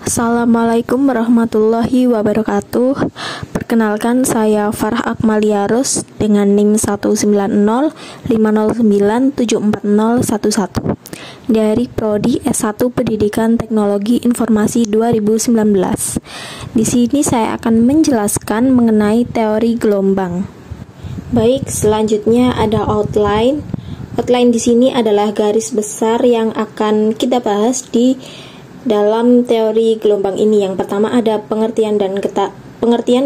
Assalamualaikum warahmatullahi wabarakatuh. Perkenalkan, saya Farah Akmaliarus dengan NIM 19050974011 dari Prodi S1 Pendidikan Teknologi Informasi 2019. Di sini saya akan menjelaskan mengenai teori gelombang. Baik, selanjutnya ada outline. Outline di sini adalah garis besar yang akan kita bahas di dalam teori gelombang ini. Yang pertama ada pengertian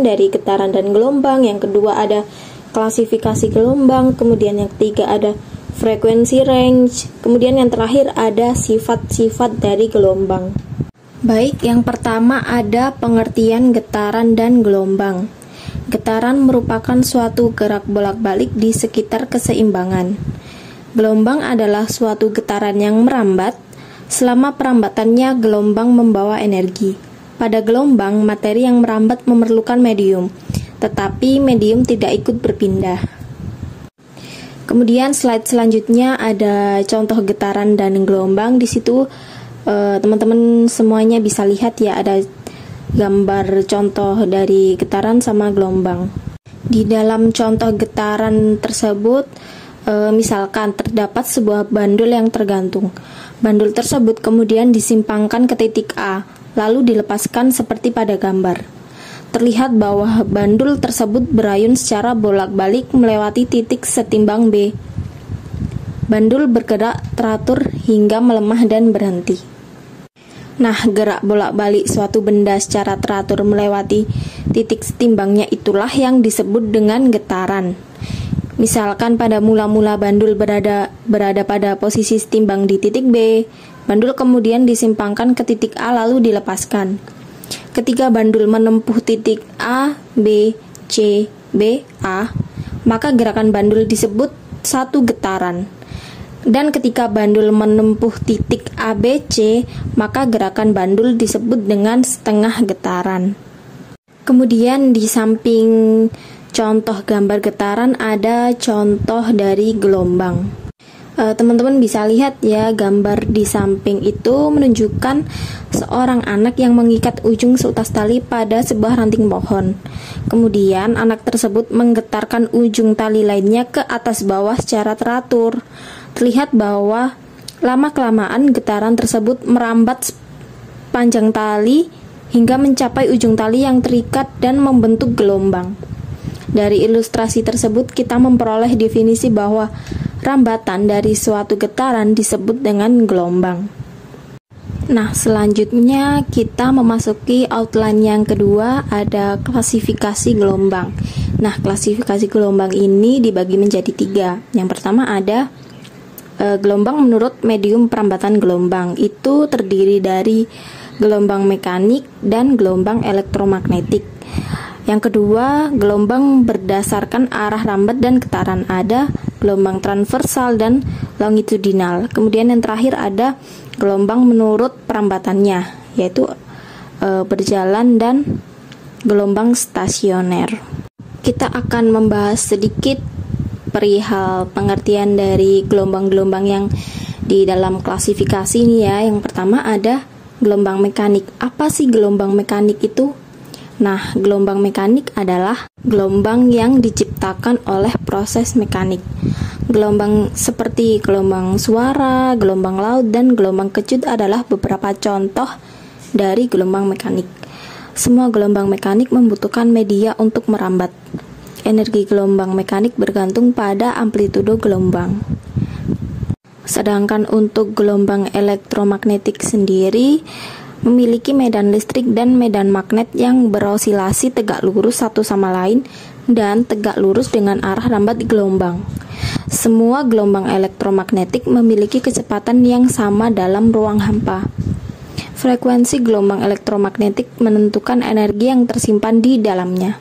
dari getaran dan gelombang. Yang kedua ada klasifikasi gelombang. Kemudian yang ketiga ada frekuensi range. Kemudian yang terakhir ada sifat-sifat dari gelombang. Baik, yang pertama ada pengertian getaran dan gelombang. Getaran merupakan suatu gerak bolak-balik di sekitar keseimbangan. Gelombang adalah suatu getaran yang merambat. Selama perambatannya, gelombang membawa energi. Pada gelombang, materi yang merambat memerlukan medium, tetapi medium tidak ikut berpindah. Kemudian slide selanjutnya ada contoh getaran dan gelombang. Di situ teman-teman semuanya bisa lihat ya, ada gambar contoh dari getaran sama gelombang. Di dalam contoh getaran tersebut, misalkan terdapat sebuah bandul yang tergantung. Bandul tersebut kemudian disimpangkan ke titik A, lalu dilepaskan seperti pada gambar. Terlihat bahwa bandul tersebut berayun secara bolak-balik melewati titik setimbang B. Bandul bergerak teratur hingga melemah dan berhenti. Nah, gerak bolak-balik suatu benda secara teratur melewati titik setimbangnya itulah yang disebut dengan getaran. Misalkan pada mula-mula bandul berada pada posisi setimbang di titik B, bandul kemudian disimpangkan ke titik A lalu dilepaskan. Ketika bandul menempuh titik A, B, C, B, A, maka gerakan bandul disebut satu getaran. Dan ketika bandul menempuh titik A, B, C, maka gerakan bandul disebut dengan setengah getaran. Kemudian di samping contoh gambar getaran ada contoh dari gelombang. Teman-teman bisa lihat ya, gambar di samping itu menunjukkan seorang anak yang mengikat ujung seutas tali pada sebuah ranting pohon. Kemudian anak tersebut menggetarkan ujung tali lainnya ke atas bawah secara teratur. Terlihat bahwa lama-kelamaan getaran tersebut merambat panjang tali hingga mencapai ujung tali yang terikat dan membentuk gelombang. Dari ilustrasi tersebut kita memperoleh definisi bahwa rambatan dari suatu getaran disebut dengan gelombang. Nah, selanjutnya kita memasuki outline yang kedua, ada klasifikasi gelombang. Nah, klasifikasi gelombang ini dibagi menjadi 3. Yang pertama ada gelombang menurut medium perambatan gelombang. Itu terdiri dari gelombang mekanik dan gelombang elektromagnetik. Yang kedua, gelombang berdasarkan arah rambat dan getaran. Ada gelombang transversal dan longitudinal. Kemudian yang terakhir ada gelombang menurut perambatannya, yaitu berjalan dan gelombang stasioner. Kita akan membahas sedikit perihal pengertian dari gelombang-gelombang yang di dalam klasifikasi ini ya. Yang pertama ada gelombang mekanik. Apa sih gelombang mekanik itu? Nah, gelombang mekanik adalah gelombang yang diciptakan oleh proses mekanik. Gelombang seperti gelombang suara, gelombang laut, dan gelombang kecut adalah beberapa contoh dari gelombang mekanik. Semua gelombang mekanik membutuhkan media untuk merambat. Energi gelombang mekanik bergantung pada amplitudo gelombang. Sedangkan untuk gelombang elektromagnetik sendiri memiliki medan listrik dan medan magnet yang berosilasi tegak lurus satu sama lain dan tegak lurus dengan arah rambat gelombang. Semua gelombang elektromagnetik memiliki kecepatan yang sama dalam ruang hampa. Frekuensi gelombang elektromagnetik menentukan energi yang tersimpan di dalamnya.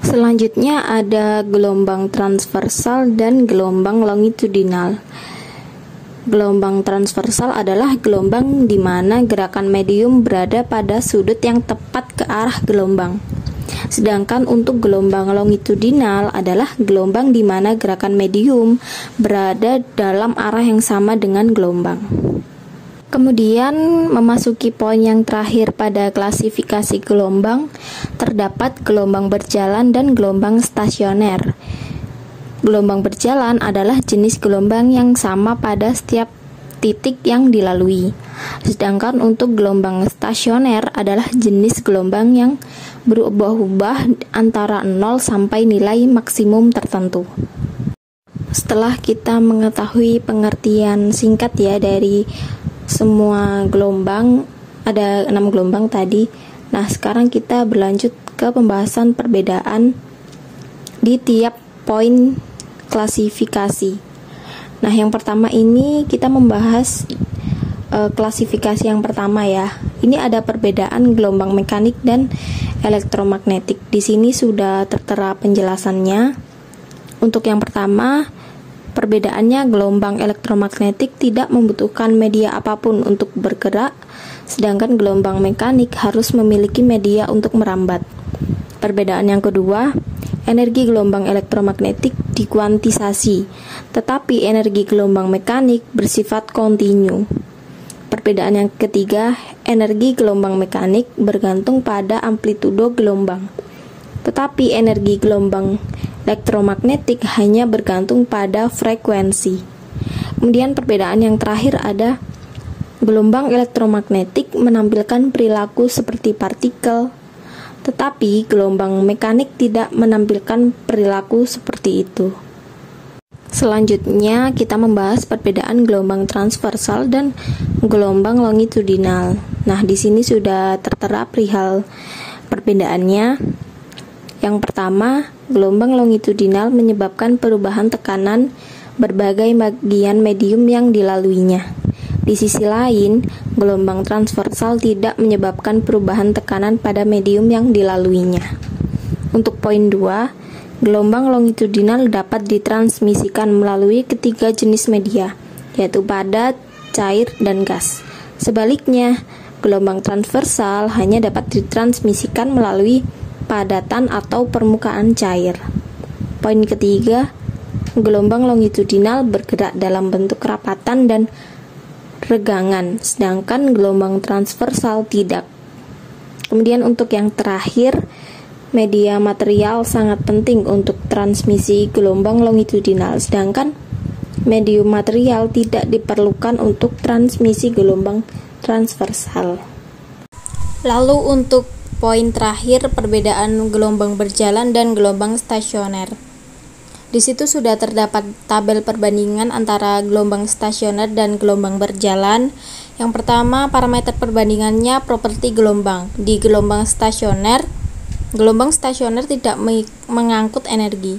Selanjutnya ada gelombang transversal dan gelombang longitudinal. Gelombang transversal adalah gelombang di mana gerakan medium berada pada sudut yang tepat ke arah gelombang. Sedangkan untuk gelombang longitudinal adalah gelombang di mana gerakan medium berada dalam arah yang sama dengan gelombang. Kemudian memasuki poin yang terakhir pada klasifikasi gelombang, terdapat gelombang berjalan dan gelombang stasioner. Gelombang berjalan adalah jenis gelombang yang sama pada setiap titik yang dilalui. Sedangkan untuk gelombang stasioner adalah jenis gelombang yang berubah-ubah antara 0 sampai nilai maksimum tertentu. Setelah kita mengetahui pengertian singkat ya dari semua gelombang, ada 6 gelombang tadi. Nah, sekarang kita berlanjut ke pembahasan perbedaan di tiap poin klasifikasi. Nah, yang pertama ini kita membahas klasifikasi yang pertama ya. Ini ada perbedaan gelombang mekanik dan elektromagnetik. Di sini sudah tertera penjelasannya. Untuk yang pertama, perbedaannya gelombang elektromagnetik tidak membutuhkan media apapun untuk bergerak, sedangkan gelombang mekanik harus memiliki media untuk merambat. Perbedaan yang kedua, energi gelombang elektromagnetik dikuantisasi, tetapi energi gelombang mekanik bersifat kontinu. Perbedaan yang ketiga, energi gelombang mekanik bergantung pada amplitudo gelombang, tetapi energi gelombang elektromagnetik hanya bergantung pada frekuensi. Kemudian perbedaan yang terakhir ada gelombang elektromagnetik menampilkan perilaku seperti partikel, tetapi gelombang mekanik tidak menampilkan perilaku seperti itu. Selanjutnya kita membahas perbedaan gelombang transversal dan gelombang longitudinal. Nah, di sini sudah tertera perihal perbedaannya. Yang pertama, gelombang longitudinal menyebabkan perubahan tekanan berbagai bagian medium yang dilaluinya. Di sisi lain, gelombang transversal tidak menyebabkan perubahan tekanan pada medium yang dilaluinya. Untuk poin 2, gelombang longitudinal dapat ditransmisikan melalui ketiga jenis media, yaitu padat, cair, dan gas. Sebaliknya, gelombang transversal hanya dapat ditransmisikan melalui padatan atau permukaan cair. Poin ketiga, gelombang longitudinal bergerak dalam bentuk rapatan dan regangan, sedangkan gelombang transversal tidak. Kemudian untuk yang terakhir, media material sangat penting untuk transmisi gelombang longitudinal, sedangkan medium material tidak diperlukan untuk transmisi gelombang transversal. Lalu untuk poin terakhir, perbedaan gelombang berjalan dan gelombang stasioner. Di situ sudah terdapat tabel perbandingan antara gelombang stasioner dan gelombang berjalan. Yang pertama, parameter perbandingannya properti gelombang. Di gelombang stasioner tidak mengangkut energi.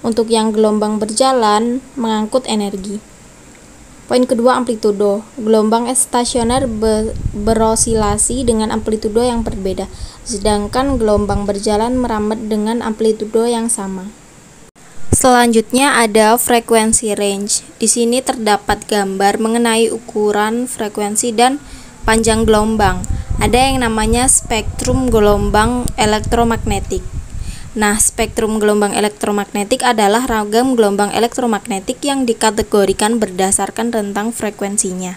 Untuk yang gelombang berjalan mengangkut energi. Poin kedua, amplitudo. Gelombang stasioner berosilasi dengan amplitudo yang berbeda, sedangkan gelombang berjalan merambat dengan amplitudo yang sama. Selanjutnya ada frekuensi range. Di sini terdapat gambar mengenai ukuran frekuensi dan panjang gelombang. Ada yang namanya spektrum gelombang elektromagnetik. Nah, spektrum gelombang elektromagnetik adalah ragam gelombang elektromagnetik yang dikategorikan berdasarkan rentang frekuensinya.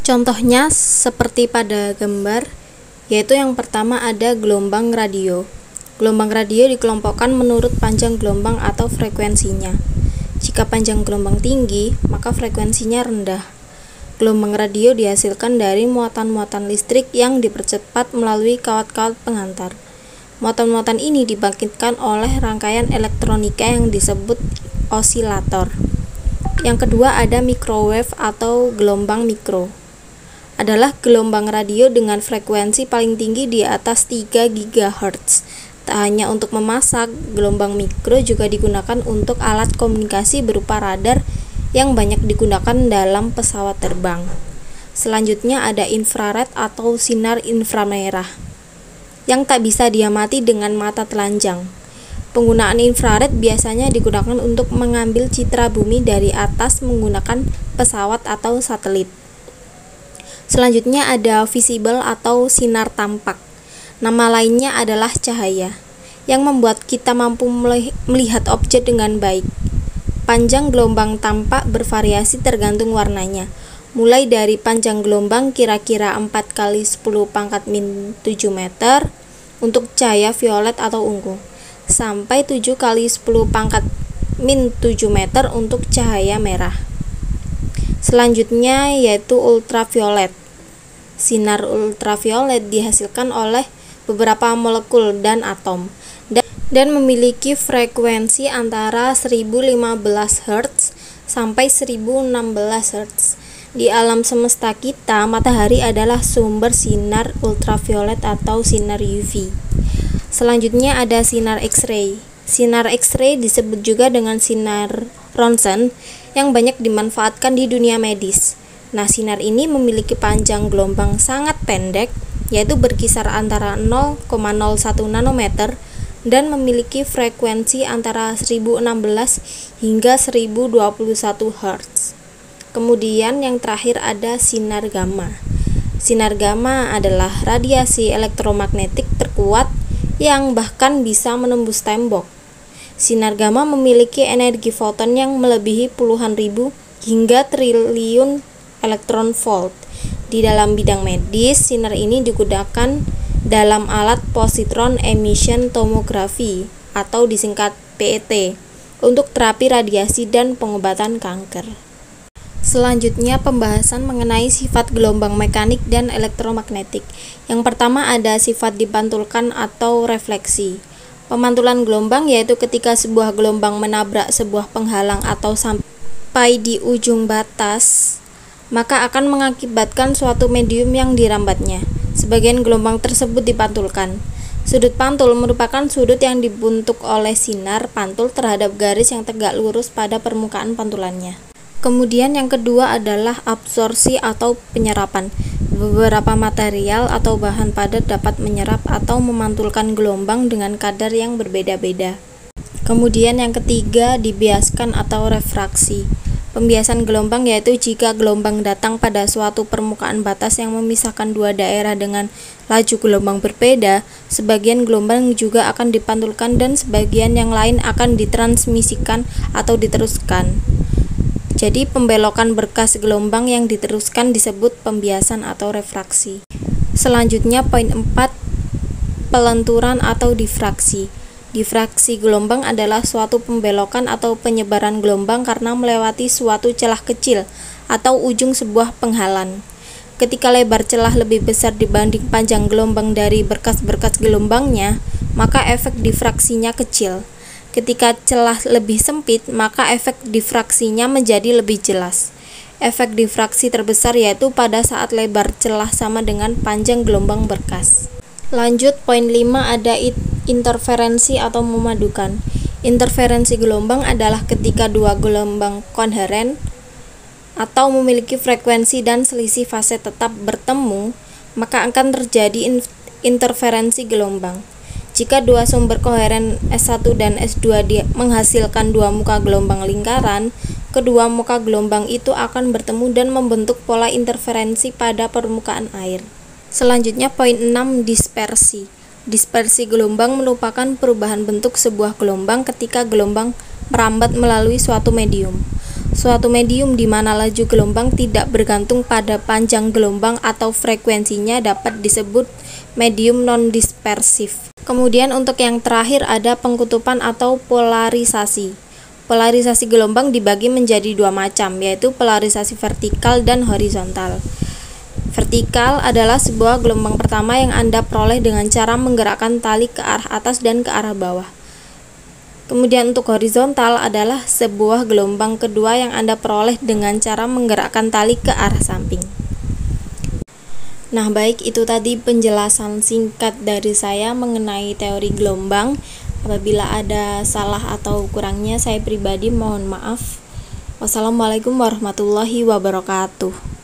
Contohnya seperti pada gambar, yaitu yang pertama ada gelombang radio. Gelombang radio dikelompokkan menurut panjang gelombang atau frekuensinya. Jika panjang gelombang tinggi, maka frekuensinya rendah. Gelombang radio dihasilkan dari muatan-muatan listrik yang dipercepat melalui kawat-kawat pengantar. Muatan-muatan ini dibangkitkan oleh rangkaian elektronika yang disebut osilator. Yang kedua ada microwave atau gelombang mikro. Adalah gelombang radio dengan frekuensi paling tinggi di atas 3 GHz. Tak hanya untuk memasak, gelombang mikro juga digunakan untuk alat komunikasi berupa radar yang banyak digunakan dalam pesawat terbang. Selanjutnya ada infrared atau sinar inframerah yang tak bisa diamati dengan mata telanjang. Penggunaan infrared biasanya digunakan untuk mengambil citra bumi dari atas menggunakan pesawat atau satelit. Selanjutnya ada visible atau sinar tampak. Nama lainnya adalah cahaya, yang membuat kita mampu melihat objek dengan baik. Panjang gelombang tampak bervariasi tergantung warnanya. mulai dari panjang gelombang kira-kira 4 kali 10 pangkat min 7 meter untuk cahaya violet atau ungu, sampai 7 kali 10 pangkat min 7 meter untuk cahaya merah. Selanjutnya yaitu ultraviolet. Sinar ultraviolet dihasilkan oleh beberapa molekul dan atom dan memiliki frekuensi antara 1015 Hz sampai 1016 Hz. Di alam semesta kita, matahari adalah sumber sinar ultraviolet atau sinar UV. Selanjutnya ada sinar X-ray. Sinar X-ray disebut juga dengan sinar Ronsen yang banyak dimanfaatkan di dunia medis. Nah, sinar ini memiliki panjang gelombang sangat pendek, yaitu berkisar antara 0,01 nanometer dan memiliki frekuensi antara 1016 hingga 1021 Hz. Kemudian yang terakhir ada sinar gamma. Sinar gamma adalah radiasi elektromagnetik terkuat yang bahkan bisa menembus tembok. Sinar gamma memiliki energi foton yang melebihi puluhan ribu hingga triliun elektron volt. Di dalam bidang medis, sinar ini digunakan dalam alat positron emission tomography atau disingkat PET untuk terapi radiasi dan pengobatan kanker. Selanjutnya pembahasan mengenai sifat gelombang mekanik dan elektromagnetik. Yang pertama ada sifat dipantulkan atau refleksi. Pemantulan gelombang yaitu ketika sebuah gelombang menabrak sebuah penghalang atau sampai di ujung batas, maka akan mengakibatkan suatu medium yang dirambatnya. Sebagian gelombang tersebut dipantulkan. Sudut pantul merupakan sudut yang dibentuk oleh sinar pantul terhadap garis yang tegak lurus pada permukaan pantulannya. Kemudian yang kedua adalah absorpsi atau penyerapan. Beberapa material atau bahan padat dapat menyerap atau memantulkan gelombang dengan kadar yang berbeda-beda. Kemudian yang ketiga dibiaskan atau refraksi. Pembiasan gelombang yaitu jika gelombang datang pada suatu permukaan batas yang memisahkan dua daerah dengan laju gelombang berbeda, sebagian gelombang juga akan dipantulkan dan sebagian yang lain akan ditransmisikan atau diteruskan. Jadi pembelokan berkas gelombang yang diteruskan disebut pembiasan atau refraksi. Selanjutnya poin 4, pelenturan atau difraksi. Difraksi gelombang adalah suatu pembelokan atau penyebaran gelombang karena melewati suatu celah kecil atau ujung sebuah penghalang. Ketika lebar celah lebih besar dibanding panjang gelombang dari berkas-berkas gelombangnya, maka efek difraksinya kecil. Ketika celah lebih sempit, maka efek difraksinya menjadi lebih jelas. Efek difraksi terbesar yaitu pada saat lebar celah sama dengan panjang gelombang berkas. Lanjut, poin 5 ada interferensi atau memadukan. Interferensi gelombang adalah ketika dua gelombang konheren atau memiliki frekuensi dan selisih fase tetap bertemu, maka akan terjadi interferensi gelombang. Jika dua sumber koheren S1 dan S2 menghasilkan dua muka gelombang lingkaran, kedua muka gelombang itu akan bertemu dan membentuk pola interferensi pada permukaan air. Selanjutnya poin 6, dispersi. Dispersi gelombang merupakan perubahan bentuk sebuah gelombang ketika gelombang merambat melalui suatu medium. Suatu medium di mana laju gelombang tidak bergantung pada panjang gelombang atau frekuensinya dapat disebut medium non-dispersif. Kemudian untuk yang terakhir ada pengkutupan atau polarisasi. Polarisasi gelombang dibagi menjadi dua macam, yaitu polarisasi vertikal dan horizontal. Vertikal adalah sebuah gelombang pertama yang Anda peroleh dengan cara menggerakkan tali ke arah atas dan ke arah bawah. Kemudian untuk horizontal adalah sebuah gelombang kedua yang Anda peroleh dengan cara menggerakkan tali ke arah samping. Nah, baik, itu tadi penjelasan singkat dari saya mengenai teori gelombang. Apabila ada salah atau kurangnya, saya pribadi mohon maaf. Wassalamualaikum warahmatullahi wabarakatuh.